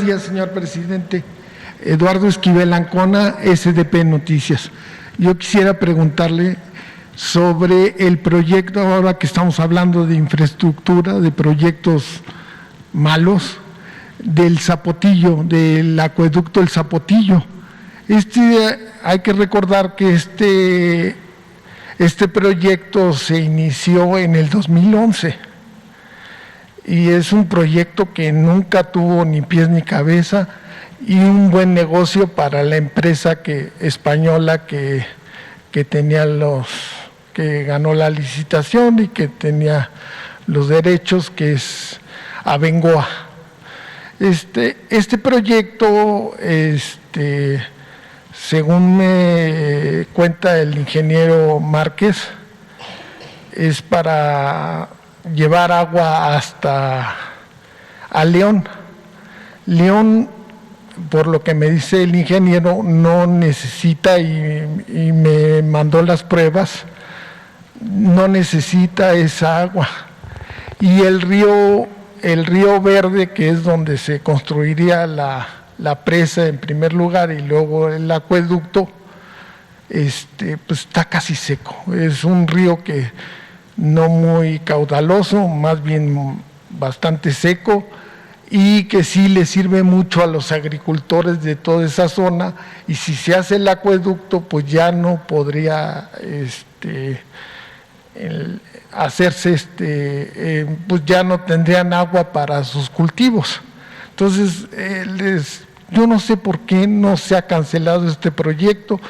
buenos días, señor presidente. Eduardo Esquivel Ancona, SDP Noticias. Yo quisiera preguntarle sobre el proyecto, ahora que estamos hablando de infraestructura, de proyectos malos, del Zapotillo, del acueducto El Zapotillo. Hay que recordar que este proyecto se inició en el 2011 y es un proyecto que nunca tuvo ni pies ni cabeza y un buen negocio para la empresa española que tenía que ganó la licitación y que tenía los derechos, que es Abengoa. Este proyecto, según me cuenta el ingeniero Márquez, es para llevar agua hasta a León. León, por lo que me dice el ingeniero, no necesita, y me mandó las pruebas, no necesita esa agua. Y el río Verde, que es donde se construiría la presa en primer lugar y luego el acueducto, pues está casi seco. Es un río que no muy caudaloso, más bien bastante seco, y que sí le sirve mucho a los agricultores de toda esa zona, y si se hace el acueducto, pues ya no podría hacerse, pues ya no tendrían agua para sus cultivos. Entonces, yo no sé por qué no se ha cancelado este proyecto.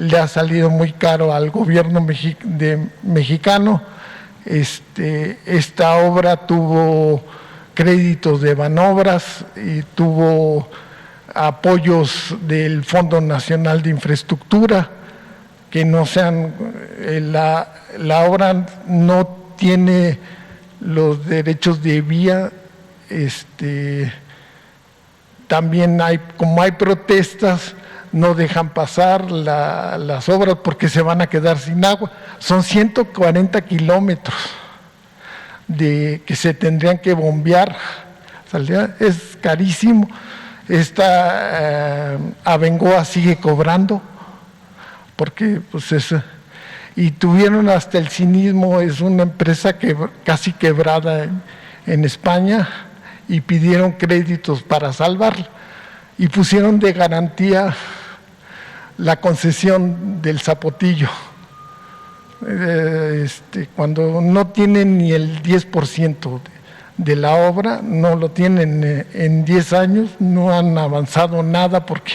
Le ha salido muy caro al gobierno mexicano. Esta obra tuvo créditos de Banobras y tuvo apoyos del Fondo Nacional de Infraestructura, que no sean, la obra no tiene los derechos de vía. También como hay protestas, no dejan pasar las obras porque se van a quedar sin agua. Son 140 kilómetros que se tendrían que bombear. Es carísimo. Esta Abengoa sigue cobrando porque pues y tuvieron hasta el cinismo, es una empresa casi quebrada en España, y pidieron créditos para salvarla y pusieron de garantía la concesión del Zapotillo. Cuando no tienen ni el 10% de la obra, no lo tienen en 10 años, no han avanzado nada porque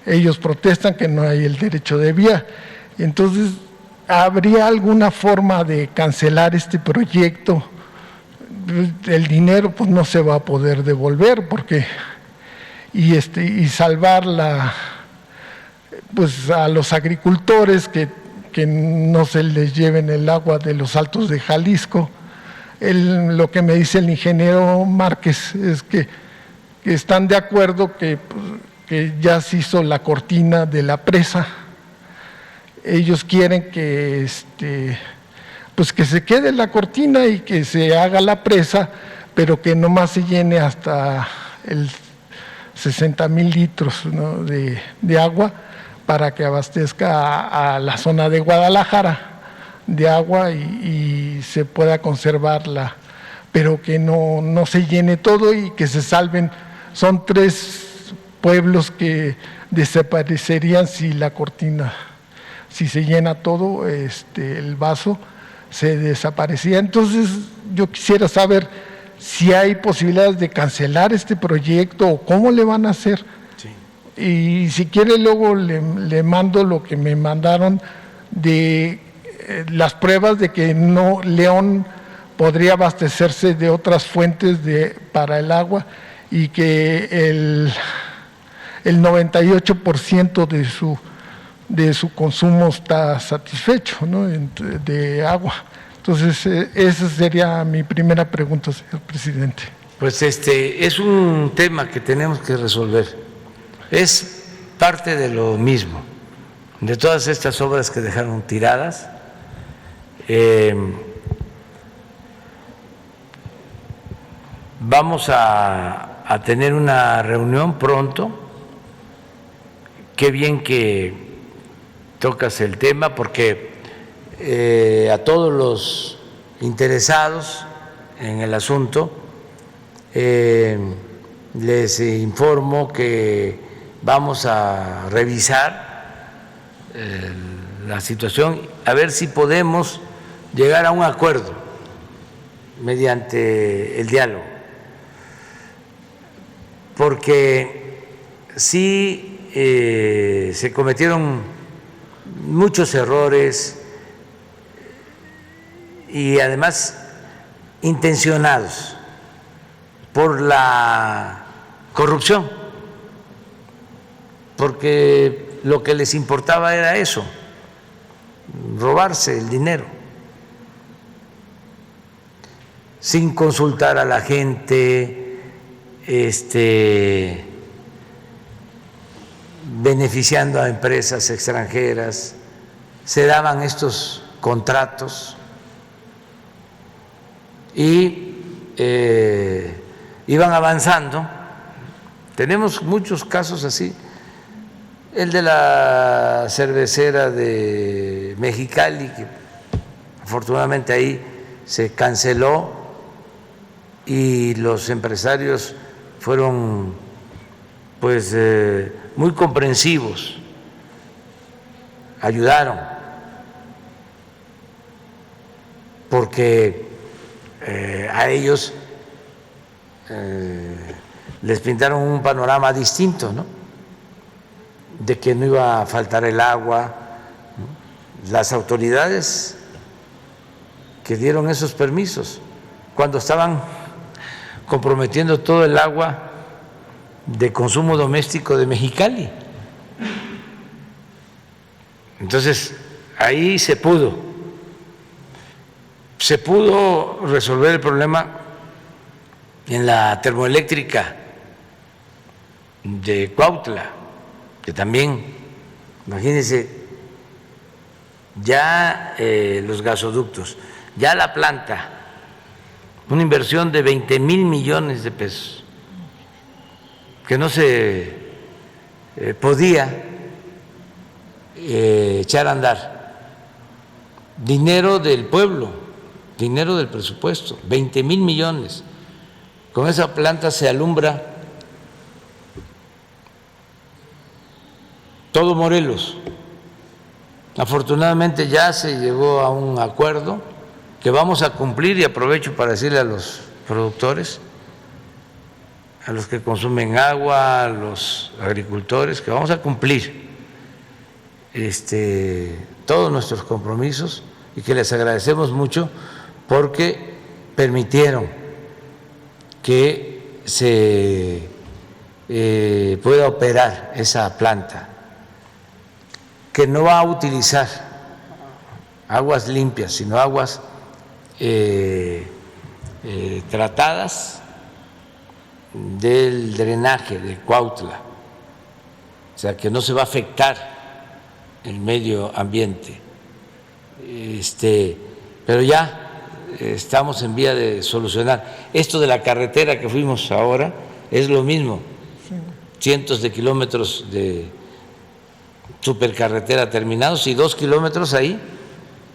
ellos protestan que no hay el derecho de vía. Entonces, ¿habría alguna forma de cancelar este proyecto? El dinero pues no se va a poder devolver porque y salvar pues a los agricultores que no se les lleven el agua de los Altos de Jalisco. Lo que me dice el ingeniero Márquez es que están de acuerdo que ya se hizo la cortina de la presa. Ellos quieren que pues que se quede la cortina y que se haga la presa, pero que nomás se llene hasta el 60,000 litros, ¿no?, de agua, para que abastezca a la zona de Guadalajara de agua y se pueda conservarla, pero que no se llene todo y que se salven. Son 3 pueblos que desaparecerían si la cortina, si se llena todo, el vaso se desaparecía. Entonces yo quisiera saber si hay posibilidades de cancelar este proyecto o cómo le van a hacer. Sí. Y si quiere luego le mando lo que me mandaron de las pruebas de que León podría abastecerse de otras fuentes para el agua, y que el 98% de su consumo está satisfecho, ¿no?, de agua. Entonces, esa sería mi primera pregunta, señor presidente. Pues es un tema que tenemos que resolver. Es parte de lo mismo, de todas estas obras que dejaron tiradas. vamos a tener una reunión pronto. Qué bien que tocas el tema porque a todos los interesados en el asunto les informo que vamos a revisar la situación, a ver si podemos llegar a un acuerdo mediante el diálogo, porque sí se cometieron muchos errores y además intencionados por la corrupción, porque lo que les importaba era eso, robarse el dinero, sin consultar a la gente, beneficiando a empresas extranjeras, se daban estos contratos y iban avanzando. Tenemos muchos casos así. El de la cervecera de Mexicali, que afortunadamente ahí se canceló y los empresarios fueron pues muy comprensivos, ayudaron, porque a ellos les pintaron un panorama distinto, ¿no? De que no iba a faltar el agua. Las autoridades que dieron esos permisos, cuando estaban comprometiendo todo el agua de consumo doméstico de Mexicali. Entonces, ahí se pudo resolver el problema en la termoeléctrica de Cuautla, que también, imagínense, ya los gasoductos, ya la planta, una inversión de 20,000 millones de pesos, que no se podía echar a andar. Dinero del pueblo, dinero del presupuesto, 20,000 millones. Con esa planta se alumbra todo Morelos. Afortunadamente ya se llegó a un acuerdo que vamos a cumplir, y aprovecho para decirle a los productores, a los que consumen agua, a los agricultores, que vamos a cumplir todos nuestros compromisos y que les agradecemos mucho porque permitieron que se pueda operar esa planta, que no va a utilizar aguas limpias, sino aguas tratadas del drenaje de Cuautla, o sea que no se va a afectar el medio ambiente, pero ya estamos en vía de solucionar. Esto de la carretera que fuimos ahora es lo mismo, cientos de kilómetros de supercarretera terminados y 2 kilómetros ahí,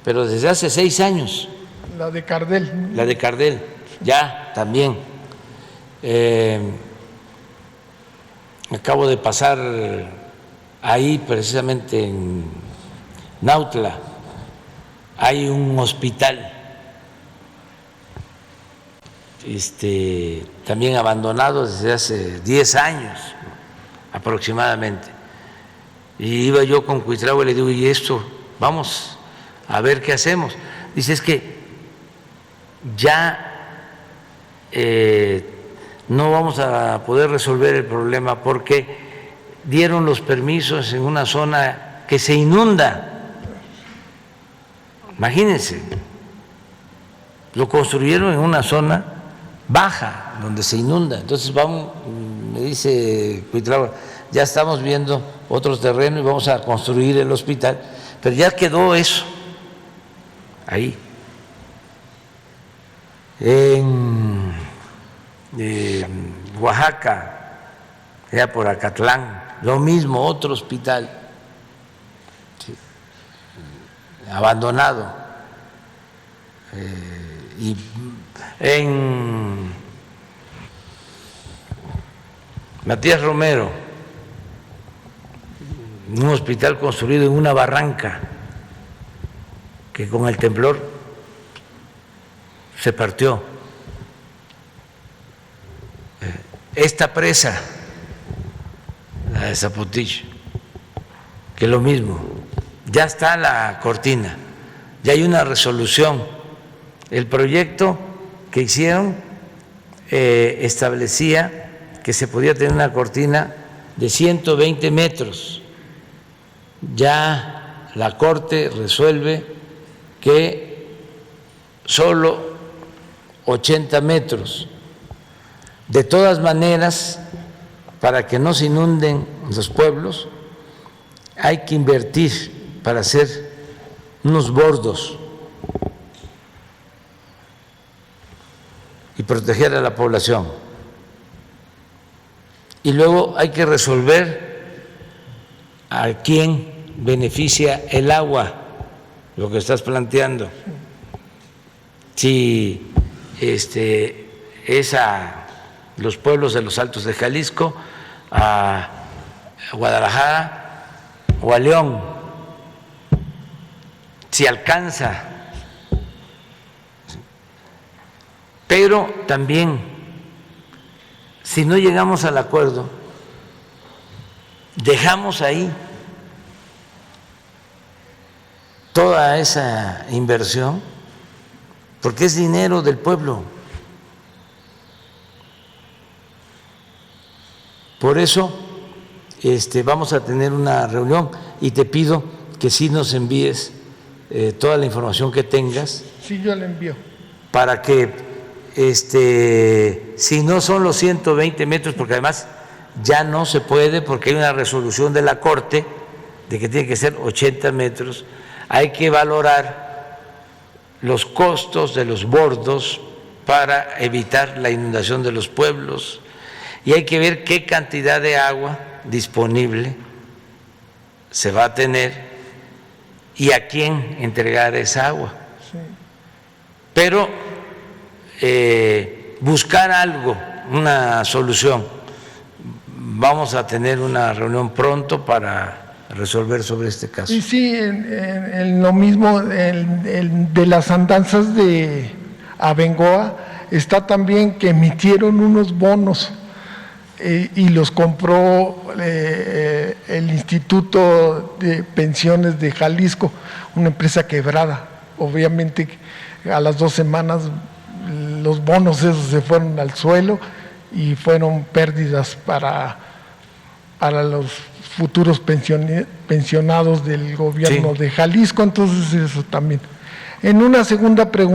pero desde hace 6 años. La de Cardel. La de Cardel, ya también. Acabo de pasar ahí precisamente en Nautla, hay un hospital también abandonado desde hace 10 años aproximadamente. Y iba yo con Cuitlahua y le digo, ¿y esto? Vamos a ver qué hacemos. Dice, es que ya no vamos a poder resolver el problema porque dieron los permisos en una zona que se inunda. Imagínense, lo construyeron en una zona baja, donde se inunda. Entonces vamos, me dice Cuitlahua, ya estamos viendo otro terreno y vamos a construir el hospital, pero ya quedó eso ahí. En Oaxaca, allá por Acatlán, lo mismo, otro hospital abandonado. Y en Matías Romero, un hospital construido en una barranca que con el temblor se partió. Esta presa, la de Zapotillo, que es lo mismo, ya está la cortina, ya hay una resolución. El proyecto que hicieron establecía que se podía tener una cortina de 120 metros. Ya la Corte resuelve que solo 80 metros. De todas maneras, para que no se inunden los pueblos, hay que invertir para hacer unos bordos y proteger a la población. Y luego hay que resolver a quién beneficia el agua, lo que estás planteando. Si es a los pueblos de los Altos de Jalisco, a Guadalajara o a León, si alcanza. Pero también, si no llegamos al acuerdo, dejamos ahí toda esa inversión, porque es dinero del pueblo. Por eso vamos a tener una reunión y te pido que sí nos envíes toda la información que tengas. Sí, yo la envío. Para que, si no son los 120 metros, porque además ya no se puede, porque hay una resolución de la Corte de que tiene que ser 80 metros, hay que valorar los costos de los bordos para evitar la inundación de los pueblos. Y hay que ver qué cantidad de agua disponible se va a tener y a quién entregar esa agua. Sí. Pero buscar algo, una solución. Vamos a tener una reunión pronto para resolver sobre este caso. Y sí, en lo mismo, de las andanzas de Abengoa, está también que emitieron unos bonos y los compró el Instituto de Pensiones de Jalisco, una empresa quebrada. Obviamente a las 2 semanas los bonos esos se fueron al suelo y fueron pérdidas para los futuros pensionados del gobierno de Jalisco. Entonces eso también. En una segunda pregunta,